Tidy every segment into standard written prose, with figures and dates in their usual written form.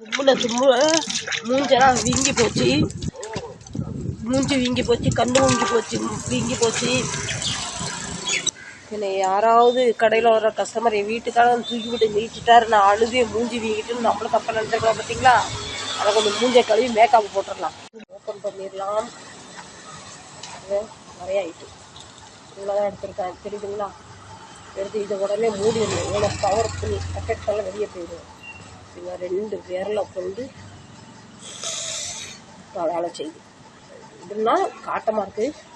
தும்முல மூஞ்செல்லாம் வீங்கி போச்சு. மூஞ்சி வீங்கி போச்சு, கண்ணு வீங்கி போச்சு, வீங்கி போச்சு. என்னை யாராவது கடையில் வர்ற கஸ்டமர் என் வீட்டுக்காக தூக்கி விட்டு நீச்சிட்டாரு, நான் அழுதே மூஞ்சி வீங்கிட்டுன்னு நம்மளும் தப்பா நினைச்சிருக்கலாம். பார்த்தீங்களா? அதை கொஞ்சம் மூஞ்சை கழுவி மேக்கப் போட்டுடலாம். ஓப்பன் பண்ணிடலாம். நிறைய ஆயிட்டு இவ்வளோதான் எடுத்துருக்கேன், தெரியுதுங்களா? எடுத்து இதை உடனே மூடிடணும். இவ்வளோ பவர்ஃபுல் எஃபெக்ட் எல்லாம் வெளியே போயிடும். இங்கே 2 விரலை கொண்டு வேலை செய்யுது. இதுனா காட்டமாக இருக்குது.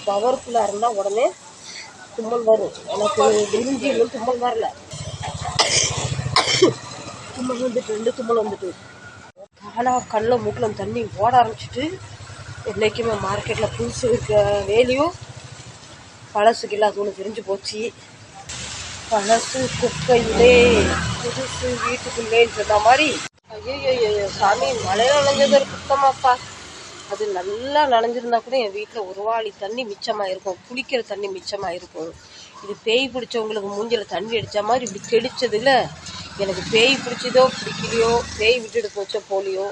பவர்ஃபுல்லாக இருந்தால் உடனே தும்மல் வரும். எனக்கு விரிஞ்சி தும்மல் வரல, தும்மல் வந்துட்டு 2 தும்மல் வந்துட்டு காலாக கண்ணில் மூக்கில் தண்ணி ஓட ஆரம்பிச்சிட்டு. என்றைக்குமே மார்க்கெட்டில் புதுசு இருக்க வேலையும் பழசுக்கு இல்லாதவனு தெரிஞ்சு போச்சு. பழசு குப்பையிலே புதுசு வீட்டுக்குள்ளேன்னு சொன்ன மாதிரி. ஐயோ சாமி, மழையில நனைஞ்சது ஒரு குத்தமாப்பா. அது நல்லா நனைஞ்சிருந்தா கூட என் வீட்டில் ஒரு வாளி தண்ணி மிச்சமாக இருக்கும், குளிக்கிற தண்ணி மிச்சமாக இருக்கும். இது பேய் பிடிச்சவங்களுக்கு மூஞ்சில் தண்ணி அடித்த மாதிரி இப்படி தெளிச்சதில்ல. எனக்கு பேய் பிடிச்சதோ பிடிக்கலையோ, பேய் விட்டுட்டு போச்சோ போலியோ,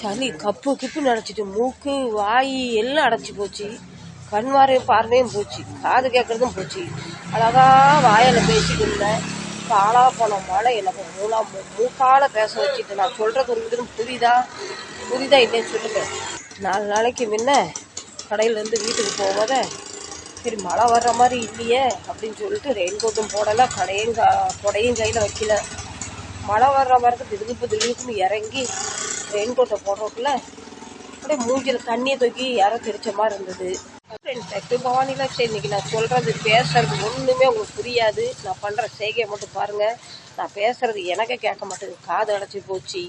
சளி கப்பு கிப்பு நினச்சிட்டு மூக்கு வாய் எல்லாம் அடைச்சி போச்சு. கண் பார்வையும் போச்சு, காது கேட்கறதும் போச்சு. அழகா வாயில் பேசிட்டு இருந்தேன். காலா போன மழை எனக்கு மூக்கால பேச வச்சுட்டு. நான் சொல்றது ஒரு விதம் புரியுதா இல்லைன்னு சொல்லுங்க. 4 நாளைக்கு முன்ன கடையிலேருந்து வீட்டுக்கு போவத, சரி மழை வர்ற மாதிரி இல்லையே அப்படின்னு சொல்லிட்டு ரெயின்கோட்டும் போடலை, கொடையும் கையில் வைக்கல. மழை வர்ற மாதிரி திடுக்குன்னு இறங்கி ரெயின்கோட்டை போடுறதுக்குள்ள அப்படியே மூஞ்சில் தண்ணியை தூக்கி யாரோ தெரிச்ச மாதிரி இருந்தது. பவானில சரி, இன்னைக்கு நான் சொல்கிறது பேசுறது ஒன்றுமே உங்களுக்கு புரியாது. நான் பண்ணுற செய்கையை மட்டும் பாருங்கள். நான் பேசுறது எனக்கே கேட்க மாட்டேங்குது, காது அடைச்சி போச்சு,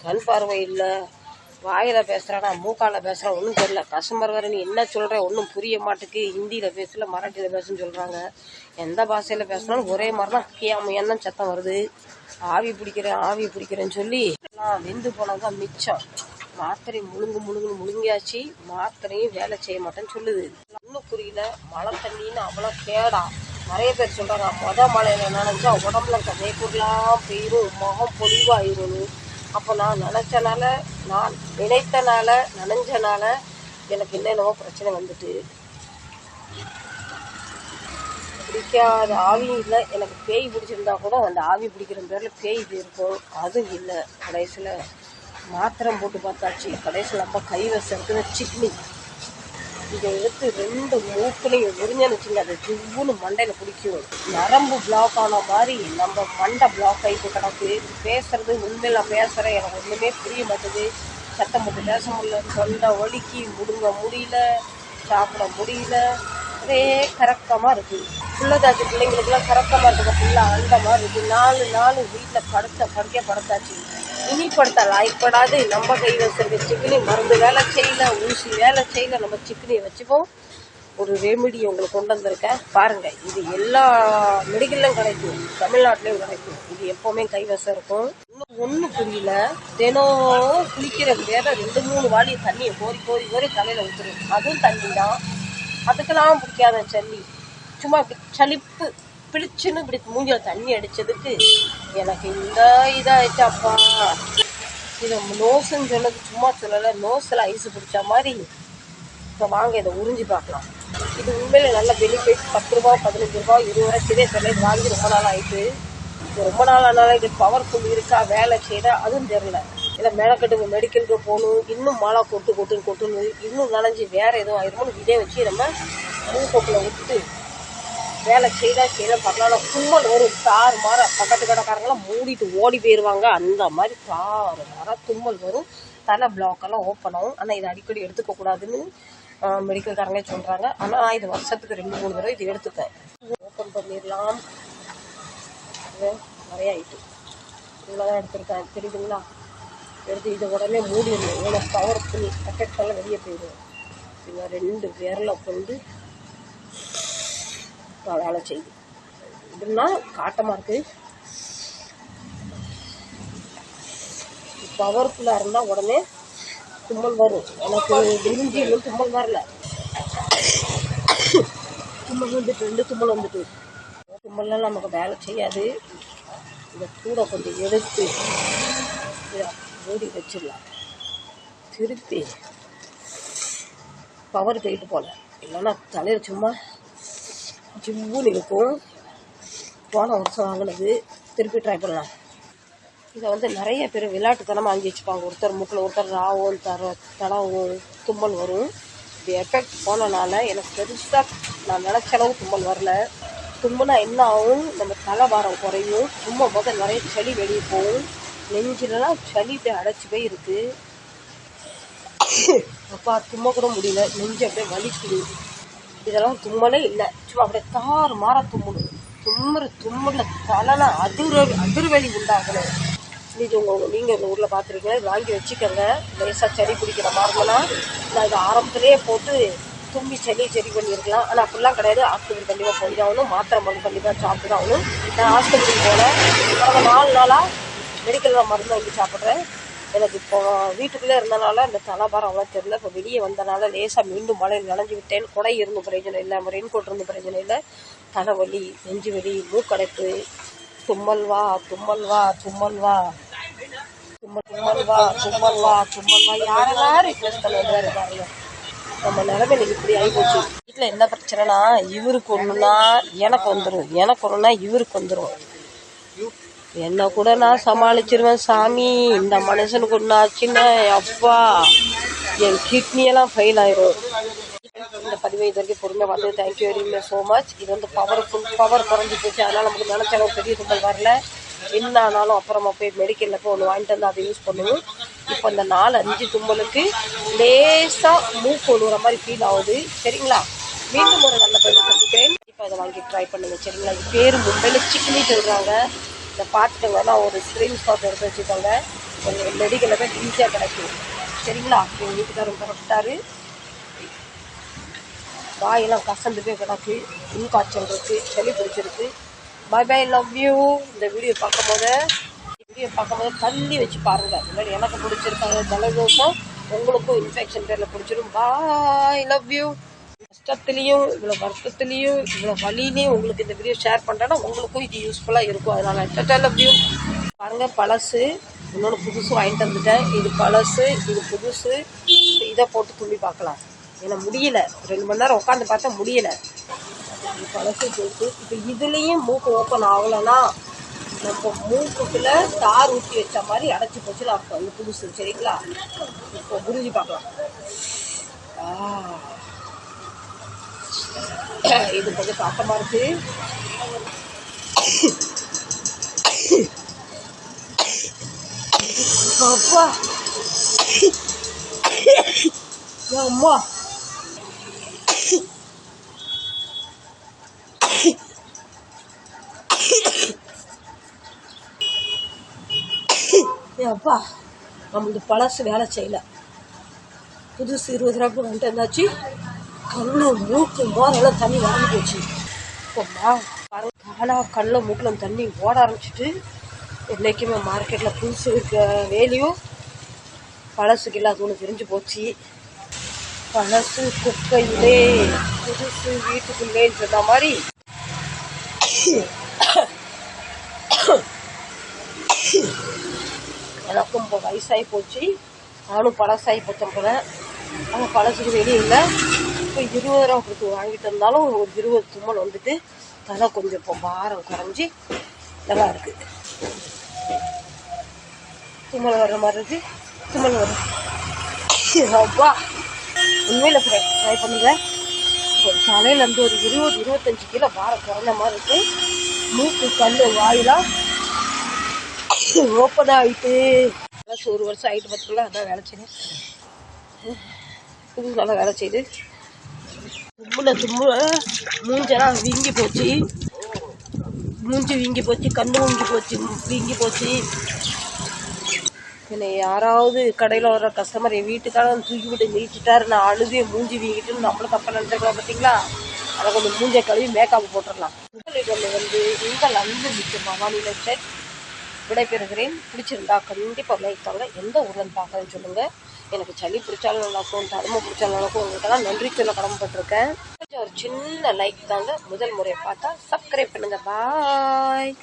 கண் பார்வை இல்லை, வாயில் பேசுகிறேன், மூக்கால் பேசுகிறேன், ஒன்றும் தெரியல. கஸ்டமர் வேறு நீ என்ன சொல்கிற ஒன்றும் புரிய மாட்டேக்கு, ஹிந்தியில் பேசல மராட்டியில் பேசுன்னு சொல்கிறாங்க. எந்த பாஷையில் பேசினாலும் ஒரே மாதிரி தான் கியாமையான் தான் சத்தம் வருது. ஆவி பிடிக்கிறேன்னு சொல்லி நான் வெந்து போனதான் மிச்சம். மாத்திரை முழுங்கியாச்சு, மாத்திரையும் வேலை செய்ய மாட்டேன்னு சொல்லுது. ஒன்றும் புரியல. மழை தண்ணின்னு அவ்வளோ கேடா. நிறைய பேர் சொல்கிறாங்க மழையில நனைஞ்சா உடம்புல வேக்கூடலாம் போயிடும், முகம் பொலிவாயிரும். அப்போ நான் நினைத்தனால நனைஞ்சனால எனக்கு என்னென்னவோ பிரச்சனை வந்துட்டு. பிடிக்காத ஆவியும் இல்லை. எனக்கு பேய் பிடிச்சிருந்தா கூட அந்த ஆவி பிடிக்கிற பேரில் பேய் இருக்கும், அதுவும் இல்லை. கடைசியில் மாத்திரம் போட்டு பார்த்தாச்சு. கடைசியில் நம்ம கைவசம் சிக்னி இதை எடுத்து 2 மூக்குலையும் உறிஞ்சனுச்சுங்க. அது ஜிவ்வுன்னு மண்டையில் பிடிக்கும். நரம்பு பிளாக் ஆன மாதிரி நம்ம மண்டை பிளாக் ஆகிட்டு கிடக்கு. பேசுறது உண்மையில் நான் பேசுகிறேன், எனக்கு ஒன்றுமே புரிய மாட்டேது. சத்தம் போட்டு பேச முடியல, தொண்டை வலிக்கு முடுங்க முடியல, சாப்பிட முடியல. ஒரே கரக்கமாக இருக்குது. புள்ளதாச்சு பிள்ளைங்களுக்குலாம் கரக்கமாக இருக்குது. ஃபுல்லாக அந்த மாதிரி இருக்குது. 4 நாள் வீட்டில் படுத்தாச்சு. இனி படுத்த லாய்ப்படாது. நம்ம கையில் இருக்கிற சிக்கனி மருந்து வேலை செய்யல, ஊசி வேலை செய்யல. நம்ம சிக்கனியை வச்சுப்போம். ஒரு ரெமிடி உங்களுக்கு கொண்டு வந்திருக்கேன் பாருங்கள். இது எல்லா மெடிக்கல்லையும் கிடைக்கும், தமிழ்நாட்டிலையும் கிடைக்கும். இது எப்போவுமே கைவசம் இருக்கும். இன்னும் ஒன்றும் புரியல. தினம் குளிக்கிற வேற 2-3 வாளி தண்ணியை கோரி தலையில் ஊற்றுரும். அதுவும் தண்ணி தான். அதுக்கெல்லாம் பிடிக்காத சளி, சும்மா சளிப்பு பிடிச்சுன்னு இப்படி மூஞ்சில் தண்ணி அடித்ததுக்கு எனக்கு இந்த இதாகிடுச்சாப்பா. இதை நோஸுன்னு சொன்னது சும்மா சொல்லலை, நோஸில் ஐஸு பிடிச்ச மாதிரி. இப்போ வாங்க இதை உறிஞ்சி பார்க்கலாம். இது உண்மையில் நல்ல பெனிஃபிட். 10 ரூபா 15 ரூபா 20 ரூபா இதே சொல்ல. இது வாங்கி ரொம்ப நாள் ஆகிட்டு. இது ரொம்ப நாள் ஆனாலும் இது பவர்ஃபுல் இருக்கா, வேலை செய்யறா அதுவும் தெரில. இல்லை மெனக்கட்டுங்க மெடிக்கலுக்கு போகணும், இன்னும் மழை கொட்டுன்னு இன்னும் நனைஞ்சி வேறு எதுவும் ஆயிருமோன்னு இதே வச்சு நம்ம மூக்கோப்பில் விட்டு வேலை செய்யல பார்க்கலாம். தும்மல் வரும் தாறு மாற. பக்கத்து கடைக்காரங்களாம் மூடிட்டு ஓடி போயிடுவாங்க. அந்த மாதிரி தாறு மாற தும்மல் வரும். தலை பிளாக்கெல்லாம் ஓப்பன் ஆகும். ஆனால் இதை அடிக்கடி எடுத்துக்கக்கூடாதுன்னு மெடிக்கல்காரங்களே சொல்கிறாங்க. ஆனால் நான் இது வருஷத்துக்கு 2-3 தடவை இது எடுத்துப்பேன். ஓப்பன் பண்ணிடலாம். நிறைய ஆயிட்டு இவ்வளோதான் எடுத்துருக்கேன், தெரியுதுங்களா? எடுத்து இதை உடனே மூடிடணும். இவ்வளோ பவர்ஃபுல் எஃபெக்ட் எல்லாம் வெளியே போயிடும். இங்கே 2 விரலை கொண்டு வேலை செய்யுது. இதுனா காட்டமாக இருக்குது. பவர்ஃபுல்லாக இருந்தால் உடனே தும்மல் வரும். எனக்கு விரிஞ்சி தும்மல் வரல, தும்மல் வந்துட்டு 2 தும்மல் வந்துட்டு. தும்மல்லாம் நமக்கு வேலை செய்யாது. இந்த கூடை கொஞ்சம் எடுத்து மூடி வச்சிடலாம். திருப்பி பவர் போயிட்டு போல, இல்லைன்னா தலையில் சும்மா ஜிம்முன்னு இருக்கும். போன வருஷம் வாங்கினது, திருப்பி ட்ரை பண்ணலாம். இதை நிறைய பேர் விளையாட்டுத்தனமாக வாங்கி வச்சுப்பாங்க. ஒருத்தர் மூக்கில் ஒருத்தர் ராவும் தடவும் தும்மல் வரும். இது எஃபெக்ட் போனனால எனக்கு பெருசாக நான் நினச்ச அளவு தும்மல் வரல. தும்முனா என்ன ஆகும், நம்ம தலைவாரம் குறையும். தும்மும் போது நிறைய சளி வெளியே போகும். நெஞ்சிலலாம் சளி போய் அடைச்சி போய் இருக்குது. அப்பா தும்ம கூட முடியல, நெஞ்சு அப்படியே வலிக்குது. இதெல்லாம் தும்மலே இல்லை, சும்மா அப்படியே தாறு மாற தும்முடும். தும்முல தலைனா அதிர்வெளி உண்டாகணும். நீங்கள் உங்கள் ஊரில் பார்த்துருக்கீங்க, வாங்கி வச்சுக்கோங்க. லேசாக சளி பிடிக்கிற மாதிரினா நான் இதை ஆரம்பத்துலேயே போட்டு தும்பி சளி பண்ணியிருக்கலாம். ஆனால் அப்படிலாம் கிடையாது. ஹாஸ்பிட்டல் கண்டிப்பாக போய் ஆகணும், மாத்திரை மருந்து கண்டிப்பாக சாப்பிட்டு தான் ஆகணும். நான் ஹாஸ்பிட்டலுக்கு போனேன், கடந்த 4 நாளாக மெடிக்கலில் மருந்து வாங்கி சாப்பிட்றேன். எனக்கு இப்போ வீட்டுக்குள்ளே இருந்தனால இந்த தலைபாரம் அவ்வளோ தெரியல. இப்போ வெளியே வந்தனால லேசாக மீண்டும் மழையில் நனைஞ்சி விட்டேன். கொடை இருந்து பிரயோஜனம் இல்லை, ரெயின்கோட் இருந்து பிரயோஜனம் இல்லை. தலைவலி, நெஞ்சு வலி, மூக்கடைப்பு, தும்மல் வா தும்மல் வா தும்மல் வா தும்மல் வா தும்மல் வா தும்மல் வா. யாரெல்லாம் ரிக்வெஸ்ட் பண்ணுவாரு பாருங்க. நம்ம நிலைமை இப்படி ஆகிப்போச்சு. வீட்டில் என்ன பிரச்சனைனா, இவருக்கு ஒன்றுனா எனக்கு வந்துடும், எனக்கு ஒன்றுனா இவருக்கு வந்துடும். என்ன கூட நான் சமாளிச்சிருவேன் சாமி. இந்த மனுஷனுக்கு ஒன்று ஆச்சுன்னா அப்பா என் கிட்னியெல்லாம் ஃபெயில் ஆயிரும். இந்த பதிவை இது வரைக்கும் பொறுமையாக பார்த்து thank you very much so much. இது பவர் குறைஞ்சி போச்சு, அதனால் நமக்கு நினச்ச அளவு பெரிய தும்மல் வரல. என்ன ஆனாலும் அப்புறமா போய் மெடிக்கலில் போய் ஒன்று வாங்கிட்டு வந்து அதை யூஸ் பண்ணுவோம். இப்போ இந்த 4-5 தும்மலுக்கு லேசாக மூக்கு ஒழுகிற மாதிரி ஃபீல் ஆகுது. சரிங்களா, மீண்டும் ஒரு நல்ல பேரை சந்திக்கிறேன். இப்போ அதை வாங்கி ட்ரை பண்ணுங்க. சரிங்களா, இது பேர் மும்பையில் சிக்கனி சொல்கிறாங்க. இதை பார்த்துட்டுங்கன்னா ஒரு ஸ்க்ரீன்ஷாட் எடுத்து வச்சுக்கோங்க. உங்களுக்கு மெடிக்கலில் போய் ஈஸியாக கிடைக்கும். சரிங்களா, எங்கள் வீட்டுக்காரரும் கரெக்டாரு. வாயெல்லாம் கசந்து போய் கிடக்கு, காய்ச்சல் இருக்குது, சளி பிடிச்சிருக்கு. Bye bye, love you. இந்த வீடியோ பார்க்கும்போது தள்ளி வச்சு பாருங்கள். முன்னாடி எனக்கு பிடிச்சிருக்காங்க ஜலதோஷம், உங்களுக்கும் இன்ஃபெக்ஷன் பேரில் பிடிச்சிடும். பாய், லவ் யூ. கஷ்டத்துலேயும் இவ்வளோ வருத்தத்துலேயும் இவ்வளோ வலியிலையும் உங்களுக்கு இந்த வீடியோ ஷேர் பண்ணுறேன்னா உங்களுக்கும் இது யூஸ்ஃபுல்லாக இருக்கும். அதனால் லவ் யூ. பாருங்கள், பழசு இன்னொன்று புதுசு வாங்கிட்டு வந்துட்டேன். இது பழசு, இது புதுசு. இதை போட்டு துள்ளி பார்க்கலாம். ஏன்னா முடியல, 2 மணி நேரம் உட்காந்து பார்த்தா முடியல. இது பழசு போட்டு இப்போ இதுலேயும் மூக்கு ஓப்பன் ஆகலைன்னா நம்ம மூக்குக்குள்ளே தார் ஊற்றி வச்ச மாதிரி அடைச்சி போச்சுன்னு அர்த்தம். இது புதுசு. சரிங்களா, இப்போ புரிஞ்சு பார்க்கலாம். இது கொஞ்சம் காட்டமாக இருக்கு. அப்பா அம்மா, அப்பா நம்மளுக்கு பழசு வேலை செய்யல. புதுசு 20 ரூபாய்க்கு வந்துட்டு இருந்தாச்சு. கண்ணு மூக்கு மோரெல்லாம் தண்ணி வறந்து போச்சு. இப்போ பாருங்க, கண்ணில் மூக்கில் தண்ணி ஓட ஆரம்பிச்சிட்டு. என்றைக்குமே மார்க்கெட்டில் புதுசு இருக்க வேலையும் பழசுக்கு இல்லாத ஒன்று தெரிஞ்சு போச்சு. பழசு குப்பையிலே, புதுசு வீட்டுக்குள்ளேன்னு சொன்ன மாதிரி எனக்கும் இப்போ வயசாகி போச்சு. நானும் பழசாகி போச்சேன் போல. ஆனால் பழசுக்கு வெளியே இல்லை. இப்போ 20 ரூபா கொடுத்து வாங்கிட்டு இருந்தாலும் ஒரு 20 தும்மல் வந்துட்டு தலை கொஞ்சம் இப்போ பாரம் குறைஞ்சி நல்லா இருக்குது. தும்மல் வர்ற மாதிரி இருக்குது, தும்மல் வரும். அப்பா உண்மையில் ட்ரை பண்ணுங்க. இப்போ தலையிலேருந்து ஒரு 20-25 கிலோ பாரம் குறைஞ்ச மாதிரி இருக்குது. மூக்கு, கல், வாயிலாம் ஓப்பன் ஆகிட்டு. 1 வருஷம் ஆகிட்டு பார்த்துக்கலாம். அதான் வேலை செய்யுது, புது நல்லா வேலை செய்யுது. தும்முல மூஞ்செல்லாம் வீங்கி போச்சு. மூஞ்சி வீங்கி போச்சு, கண்ணு வீங்கி போச்சு. என்னை யாராவது கடையில் வர கஸ்டமர் என் வீட்டுக்காரன் தூக்கி விட்டு நீட்டிட்டாரு, நான் அழுதே மூஞ்சி வீங்கிட்டுன்னு நம்மளும் தப்பாக நினச்சிருக்கலாம். பார்த்தீங்களா, அதை கொஞ்சம் மூஞ்சை கழுவி மேக்கப் போட்டுடலாம். உங்கள் அன்பு மிக்க பவானியில் செட் விடைபெறுகிறேன். பிடிச்சிருந்தா கண்டிப்பாக லைக் தாங்க. எந்த ஊரில் பார்க்குறேன்னு சொல்லுங்கள். எனக்கு சளி பிடிச்சாலும் நல்லாக்கும், தடுமை பிடிச்சாலும் நல்லாக்கும். உங்களுக்கெல்லாம் நன்றி சொல்ல கடமைப்பட்டிருக்கேன். கொஞ்சம் ஒரு சின்ன லைக் தாங்க. முதல் முறையை பார்த்தா சப்ஸ்கிரைப் பண்ணுங்கள். பாய்.